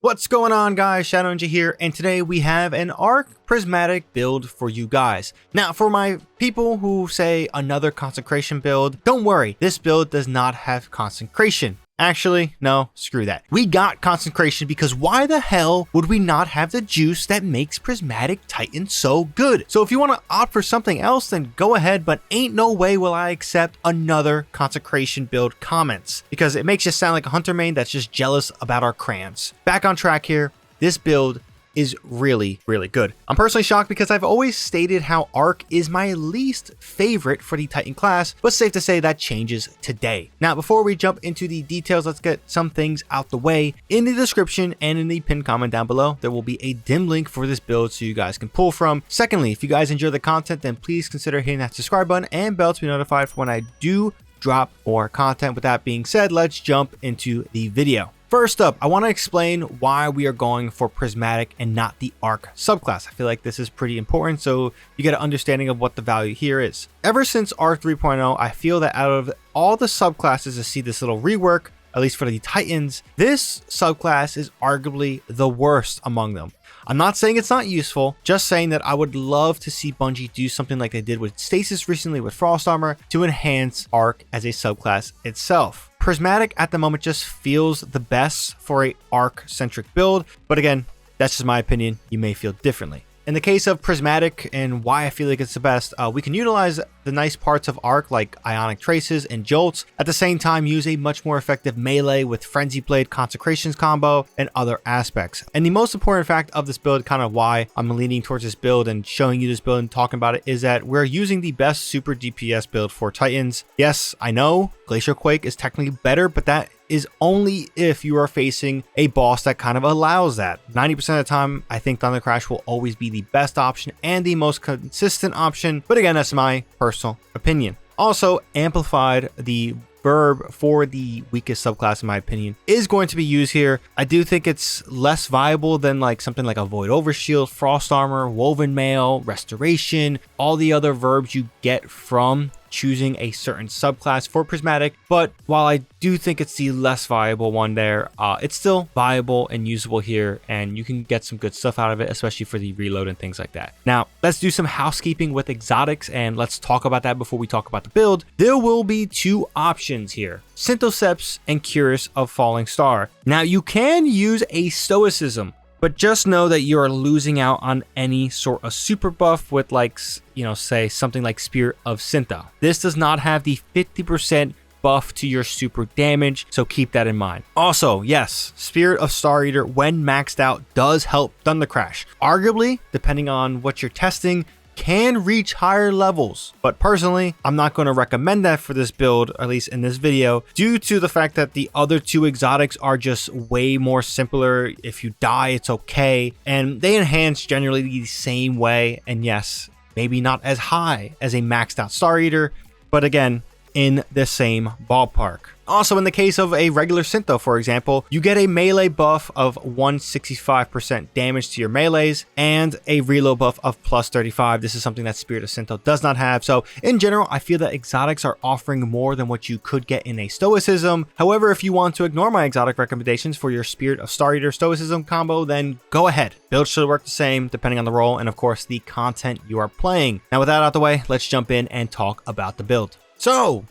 What's going on, guys? ShadowNinja here, and today we have an Arc Prismatic build for you guys. Now, for my people who say another consecration build, don't worry, this build does not have consecration. Actually, no, screw that. We got consecration because why the hell would we not have the juice that makes Prismatic Titan so good? So if you want to opt for something else, then go ahead, but ain't no way will I accept another consecration build comments because it makes you sound like a hunter main that's just jealous about our crayons. Back on track here, this build is really good. I'm personally shocked because I've always stated how Arc is my least favorite for the Titan class, but safe to say that changes today. Now, before we jump into the details, let's get some things out the way. In the description and in the pinned comment down below, there will be a dim link for this build so you guys can pull from. Secondly, if you guys enjoy the content, then please consider hitting that subscribe button and bell to be notified for when I do drop more content. With that being said, let's jump into the video. First up, I want to explain why we are going for Prismatic and not the Arc subclass. I feel like this is pretty important so you get an understanding of what the value here is. Ever since Arc 3.0, I feel that out of all the subclasses to see this little rework, at least for the Titans, this subclass is arguably the worst among them. I'm not saying it's not useful, just saying that I would love to see Bungie do something like they did with Stasis recently with Frost Armor to enhance Arc as a subclass itself. Prismatic at the moment just feels the best for a Arc-centric build, but again, that's just my opinion. You may feel differently. In the case of Prismatic and why I feel like it's the best, we can utilize the nice parts of Arc like Ionic Traces and Jolts, at the same time use a much more effective melee with Frenzy Blade Consecrations combo and other aspects. And the most important fact of this build, kind of why I'm leaning towards this build and showing you this build and talking about it, is that we're using the best super DPS build for Titans. Yes, I know Glacial Quake is technically better, but that is only if you are facing a boss that kind of allows that. 90% of the time, I think Thunder Crash will always be the best option and the most consistent option, but again, that's my personal opinion. Also, Amplified, the verb for the weakest subclass in my opinion, is going to be used here. I do think it's less viable than like something like a Void Overshield, Frost Armor, Woven Mail, Restoration, all the other verbs you get from choosing a certain subclass for Prismatic. But while I do think it's the less viable one there, it's still viable and usable here, and you can get some good stuff out of it, especially for the reload and things like that. Now, let's do some housekeeping with exotics, and let's talk about that before we talk about the build. There will be two options here: Synthoceps and Curious of Falling Star. Now, you can use a Stoicism, but just know that you are losing out on any sort of super buff with, like, you know, say something like Spirit of Syntho. This does not have the 50% buff to your super damage, so keep that in mind. Also, yes, Spirit of Star Eater, when maxed out, does help Thunder Crash. Arguably, depending on what you're testing, can reach higher levels, but personally I'm not going to recommend that for this build, at least in this video, due to the fact that the other two exotics are just way more simpler. If you die, it's okay, and they enhance generally the same way, and yes, maybe not as high as a maxed out Star Eater, but again, in the same ballpark. Also, in the case of a regular Syntho, for example, you get a melee buff of 165% damage to your melees and a reload buff of plus 35. This is something that Spirit of Syntho does not have. So in general, I feel that exotics are offering more than what you could get in a Stoicism. However, if you want to ignore my exotic recommendations for your Spirit of Star Eater Stoicism combo, then go ahead. Build should work the same depending on the role and of course the content you are playing. Now, with that out the way, let's jump in and talk about the build. So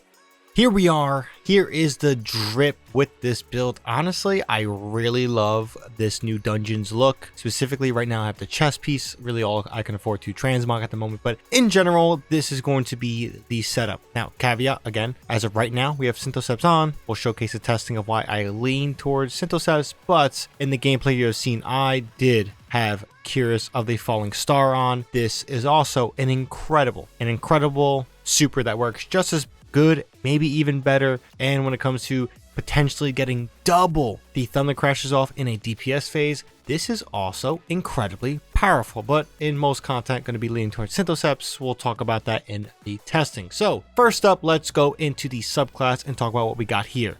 here we are. Here is the drip with this build. Honestly, I really love this new dungeons look. Specifically, right now I have the chest piece, really all I can afford to transmog at the moment. But in general, this is going to be the setup. Now, caveat again, as of right now, we have Synthoceps on. We'll showcase the testing of why I lean towards Synthoceps, but in the gameplay you have seen, I did have Curious of the Falling Star on. This is also an incredible super that works just as good, maybe even better, and when it comes to potentially getting double the Thunder Crashes off in a DPS phase, this is also incredibly powerful. But in most content, going to be leaning towards Synthoceps. We'll talk about that in the testing. So first up, let's go into the subclass and talk about what we got here.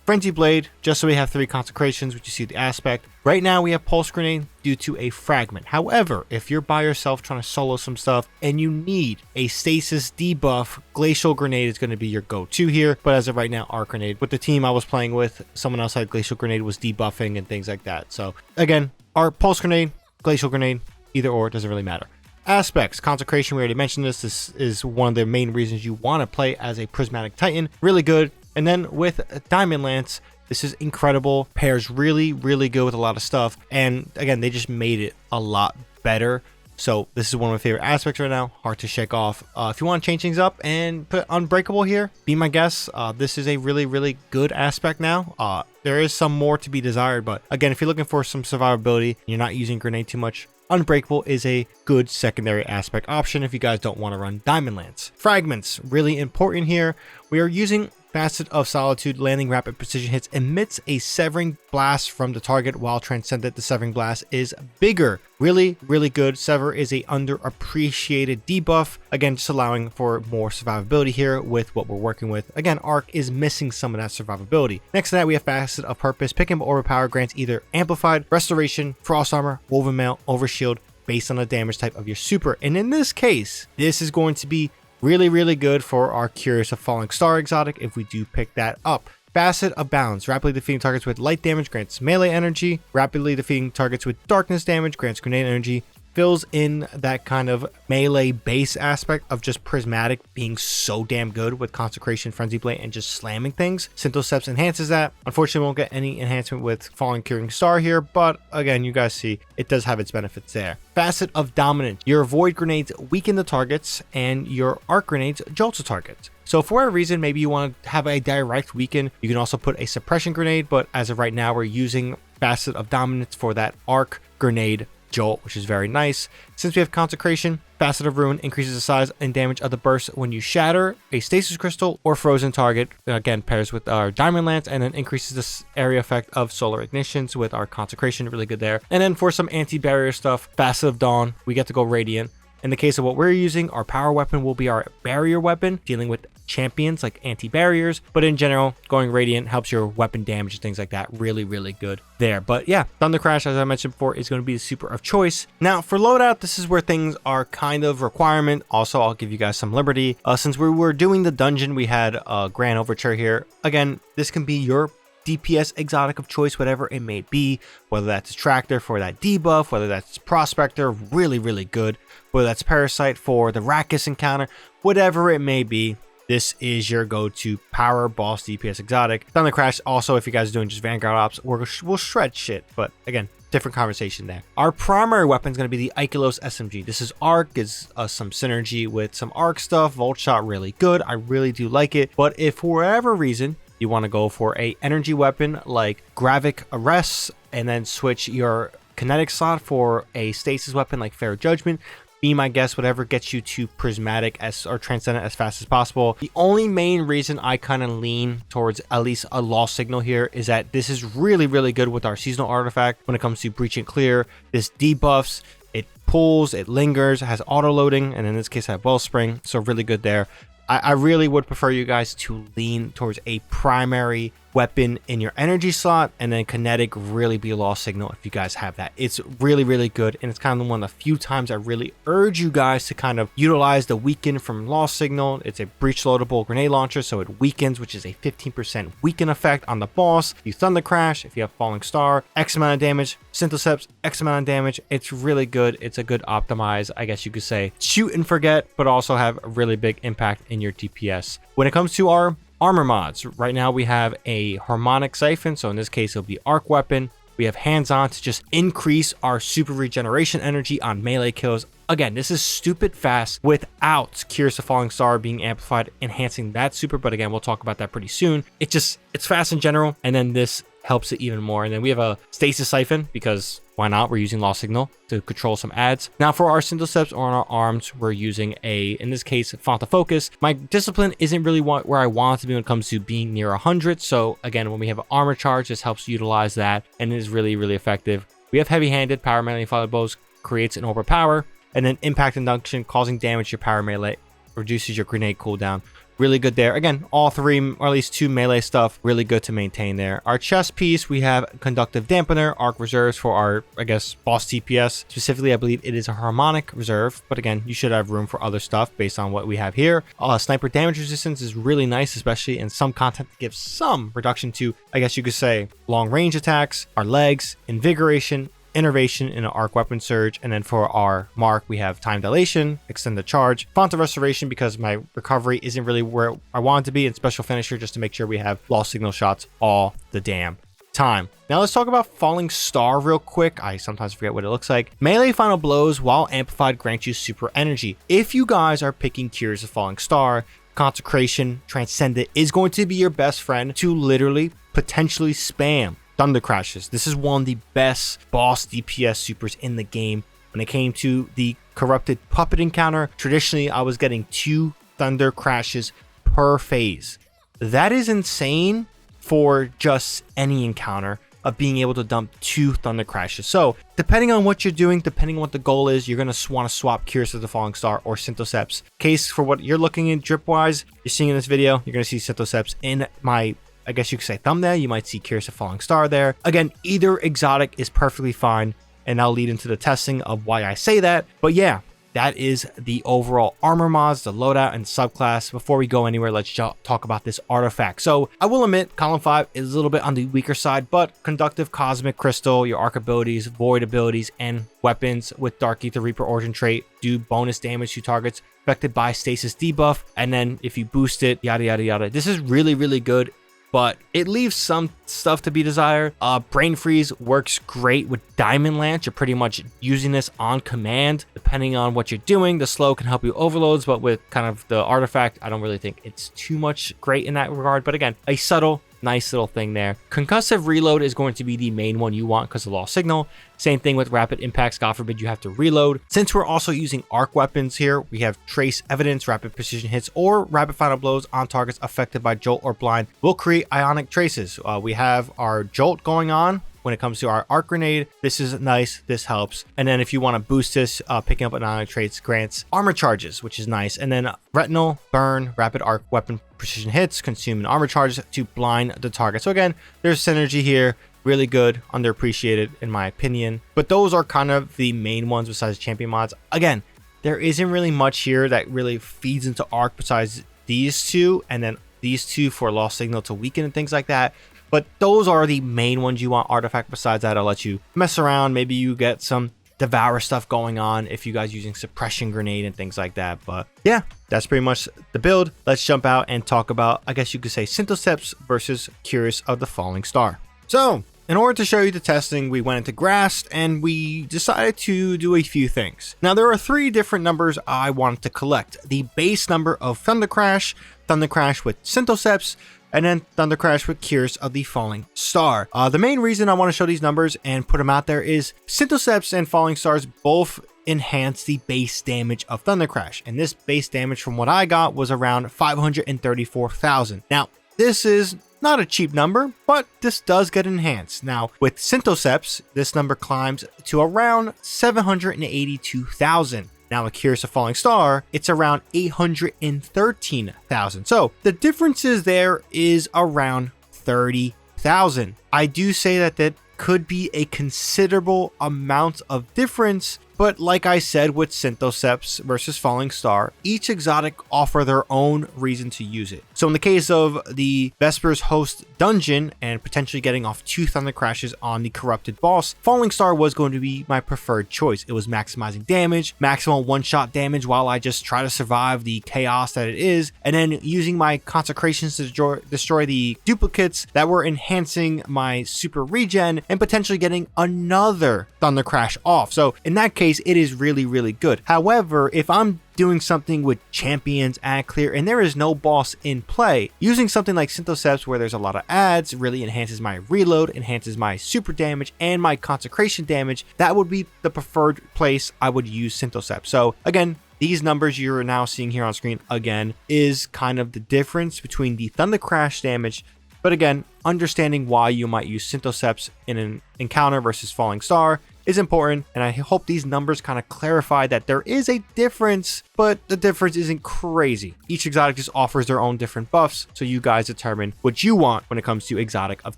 Frenzy Blade, just so we have 3 consecrations, which you see the aspect. Right now we have Pulse Grenade due to a fragment. However, if you're by yourself trying to solo some stuff and you need a stasis debuff, Glacial Grenade is going to be your go-to here. But as of right now, Arc Grenade. With the team I was playing with, someone else had Glacial Grenade, was debuffing and things like that. So again, our Pulse Grenade, Glacial Grenade, either or, it doesn't really matter. Aspects, Consecration, we already mentioned this. This is one of the main reasons you want to play as a Prismatic Titan. Really good. And then with Diamond Lance, this is incredible. Pairs really, really good with a lot of stuff. And again, they just made it a lot better. So this is one of my favorite aspects right now. Hard to shake off. If you want to change things up and put Unbreakable here, be my guest. This is a really, really good aspect now. There is some more to be desired. But again, if you're looking for some survivability, you're not using Grenade too much, Unbreakable is a good secondary aspect option if you guys don't want to run Diamond Lance. Fragments, really important here. We are using Facet of Solitude. Landing rapid precision hits, emits a severing blast from the target, while Transcendent, the severing blast, is bigger. Really, really good. Sever is a underappreciated debuff. Again, just allowing for more survivability here with what we're working with. Again, Arc is missing some of that survivability. Next to that, we have Facet of Purpose. Pick and Overpower grants either Amplified, Restoration, Frost Armor, Woven Mail, Overshield based on the damage type of your super. And in this case, this is going to be really, really good for our Curious of Falling Star exotic if we do pick that up. Facet of Balance. Rapidly defeating targets with light damage grants melee energy. Rapidly defeating targets with darkness damage grants grenade energy. Fills in that kind of melee base aspect of just Prismatic being so damn good with Consecration, Frenzy Blade, and just slamming things. Synthoceps enhances that. Unfortunately, we won't get any enhancement with Falling Curing Star here, but again, you guys see it does have its benefits there. Facet of Dominance. Your Void Grenades weaken the targets, and your Arc Grenades jolt the targets. So for whatever reason, maybe you want to have a direct weaken. You can also put a Suppression Grenade, but as of right now, we're using Facet of Dominance for that Arc Grenade jolt, which is very nice. Since we have Consecration, Facet of Ruin increases the size and damage of the burst when you shatter a stasis crystal or frozen target. Again, pairs with our Diamond Lance, and then increases this area effect of solar ignitions with our Consecration. Really good there. And then for some anti-barrier stuff, Facet of Dawn, we get to go Radiant. In the case of what we're using, our power weapon will be our barrier weapon, dealing with champions like anti-barriers, but in general, going Radiant helps your weapon damage and things like that. Really, really good there. But yeah, Thunder Crash, as I mentioned before, is going to be the super of choice. Now for loadout, this is where things are kind of requirement. Also, I'll give you guys some liberty. Since we were doing the dungeon, we had a Grand Overture here. Again, this can be your DPS exotic of choice, whatever it may be, whether that's Tractor for that debuff, whether that's Prospector, really, really good, whether that's Parasite for the Rakkus encounter, whatever it may be. This is your go-to power boss DPS exotic. Thunder Crash, also, if you guys are doing just Vanguard Ops, we'll shred shit, but again, different conversation there. Our primary weapon is going to be the Ikelos SMG. This is Arc, gives us some synergy with some Arc stuff. Volt Shot, really good. I really do like it, but if for whatever reason you want to go for a energy weapon like Gravic Arrest and then switch your kinetic slot for a stasis weapon like Fair Judgment, be my guest, whatever gets you to Prismatic or Transcendent as fast as possible. The only main reason I kind of lean towards at least a Lost Signal here is that this is really, really good with our Seasonal Artifact when it comes to Breach and Clear. This debuffs, it pulls, it lingers, it has auto loading, and in this case I have Wellspring, so really good there. I really would prefer you guys to lean towards a primary weapon in your energy slot, and then kinetic really be Lost Signal if you guys have that. It's really, really good, and it's kind of one of the few times I really urge you guys to kind of utilize the weaken from Lost Signal. It's a breach loadable grenade launcher, so it weakens, which is a 15% weaken effect on the boss. You Thunder Crash, if you have Falling Star, X amount of damage, Synthoceps, X amount of damage. It's really good. It's a good optimize, I guess you could say, shoot and forget, but also have a really big impact in your DPS. When it comes to our armor mods, right now we have a Harmonic Siphon, so in this case it'll be Arc Weapon. We have Hands On to just increase our super regeneration energy on melee kills. Again, this is stupid fast without Curious of Falling Star being amplified, enhancing that super, but again, we'll talk about that pretty soon. It's fast in general, and then this helps it even more. And then we have a Stasis Siphon, because why not? We're using Lost Signal to control some ads. Now for our Synthoceps or on our arms, we're using in this case, Font of Focus. My discipline isn't really where I want it to be when it comes to being near 100. So again, when we have an armor charge, this helps utilize that, and it is really, really effective. We have Heavy-Handed, Power Melee Follow Bows creates an overpower, and then Impact Induction, causing damage to your power melee reduces your grenade cooldown. Really good there. Again, all three, or at least 2 melee stuff, really good to maintain there. Our chest piece, we have Conductive Dampener, Arc Reserves for our, I guess, boss DPS. Specifically, I believe it is a Harmonic Reserve, but again, you should have room for other stuff based on what we have here. Sniper Damage Resistance is really nice, especially in some content that gives some reduction to, I guess you could say, long range attacks. Our legs, Invigoration, Innervation in an Arc Weapon Surge, and then for our mark we have Time Dilation, Extended Charge, Font of Restoration because my recovery isn't really where I want it to be, and Special Finisher just to make sure we have Lost Signal shots all the damn time. Now let's talk about Falling Star real quick. I sometimes forget what it looks like. Melee Final Blows while amplified grant you super energy. If you guys are picking Cures of Falling Star, Consecration Transcendent is going to be your best friend to literally potentially spam Thunder Crashes. This is one of the best boss DPS supers in the game. When it came to the Corrupted Puppet encounter, traditionally I was getting 2 Thunder Crashes per phase. That is insane for just any encounter of being able to dump 2 Thunder Crashes. So depending on what you're doing, depending on what the goal is, you're going to want to swap Cures of the Falling Star or Synthoceps. Case for what you're looking at drip wise, you're seeing in this video, you're going to see Synthoceps in my, I guess you could say, thumbnail. You might see Cures of Falling Star there. Again, either exotic is perfectly fine, and I'll lead into the testing of why I say that. But yeah, that is the overall armor mods, the loadout, and subclass. Before we go anywhere, let's talk about this artifact. So I will admit, column 5 is a little bit on the weaker side, but Conductive Cosmic Crystal, your arc abilities, void abilities, and weapons with Dark Ether Reaper origin trait do bonus damage to targets affected by stasis debuff. And then if you boost it, yada, yada, yada. This is really, really good, but it leaves some stuff to be desired. Brain Freeze works great with Diamond Lance. You're pretty much using this on command, depending on what you're doing. The slow can help you overloads, but with kind of the artifact, I don't really think it's too much great in that regard. But again, a subtle, nice little thing there. Concussive Reload is going to be the main one you want because of Lost Signal. Same thing with Rapid Impacts. God forbid you have to reload. Since we're also using arc weapons here, we have Trace Evidence, Rapid Precision Hits, or Rapid Final Blows on targets affected by Jolt or Blind will create Ionic Traces. We have our Jolt going on when it comes to our Arc Grenade. This is nice. This helps. And then if you want to boost this, picking up an Ionic Trace grants Armor Charges, which is nice. And then Retinal, Burn, Rapid Arc Weapon Precision Hits, consume an Armor Charges to blind the target. So again, there's synergy here. Really good, underappreciated in my opinion. But those are kind of the main ones besides champion mods. Again, there isn't really much here that really feeds into Arc besides these 2, and then these 2 for Lost Signal to weaken and things like that. But those are the main ones you want artifact. Besides that, I'll let you mess around. Maybe you get some Devour stuff going on if you guys using Suppression Grenade and things like that. But yeah, that's pretty much the build. Let's jump out and talk about, I guess you could say, Synthoceps versus Cures of the Falling Star. So in order to show you the testing, we went into Grasped and we decided to do a few things. Now there are 3 different numbers I wanted to collect. The base number of Thunder Crash with Synthoceps, and then Thunder Crash with Cures of the Falling Star. The main reason I want to show these numbers and put them out there is Synthoceps and Falling Stars both enhance the base damage of Thunder Crash, and this base damage from what I got was around 534,000. Now this is not a cheap number, but this does get enhanced. Now with Synthoceps, this number climbs to around 782,000. Now with Cures of Falling Star, it's around 813,000. So the differences there is around 30,000. I do say that could be a considerable amount of difference, but like I said with Synthoceps versus Falling Star, each exotic offer their own reason to use it. So in the case of the Vesper's Host dungeon and potentially getting off 2 Thunder Crashes on the corrupted boss, Falling Star was going to be my preferred choice. It was maximizing damage, maximum one-shot damage while I just try to survive the chaos that it is, and then using my consecrations to destroy the duplicates that were enhancing my super regen and potentially getting another Thunder Crash off. So in that case, it is really, really good. However, if I'm doing something with champions ad clear and there is no boss in play, using something like Synthoceps where there's a lot of ads really enhances my reload, enhances my super damage and my consecration damage. That would be the preferred place I would use Synthoceps. So again, these numbers you're now seeing here on screen again is kind of the difference between the Thunder Crash damage But again, understanding why you might use Synthoceps in an encounter versus Falling Star is important, and I hope these numbers kind of clarify that there is a difference, but the difference isn't crazy. Each exotic just offers their own different buffs, so you guys determine what you want when it comes to exotic of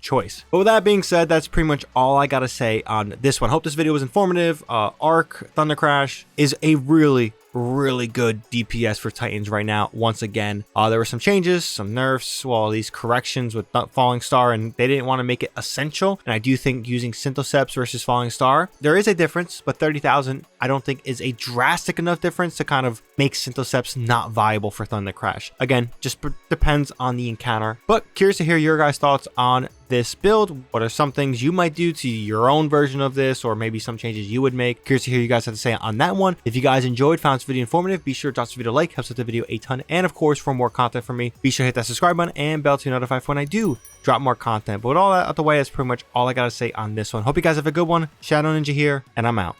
choice. But with that being said, that's pretty much all I gotta say on this one. Hope this video was informative. Arc Thunder Crash is a really good DPS for Titans right now. Once again, there were some changes, some nerfs, well, these corrections with Falling Star, and they didn't want to make it essential. And I do think using Synthoceps versus Falling Star, there is a difference, but 30,000 I don't think is a drastic enough difference to kind of make Synthoceps not viable for Thunder Crash. Again, just depends on the encounter. But curious to hear your guys' thoughts on this build. What are some things you might do to your own version of this, or maybe some changes you would make? Curious to hear you guys have to say on that one. If you guys enjoyed, found this video informative, be sure to drop this video a like, helps with the video a ton. And of course, for more content from me, be sure to hit that subscribe button and bell to be notified when I do drop more content. But with all that out the way, that's pretty much all I gotta say on this one. Hope you guys have a good one. ShadowNinja here, and I'm out.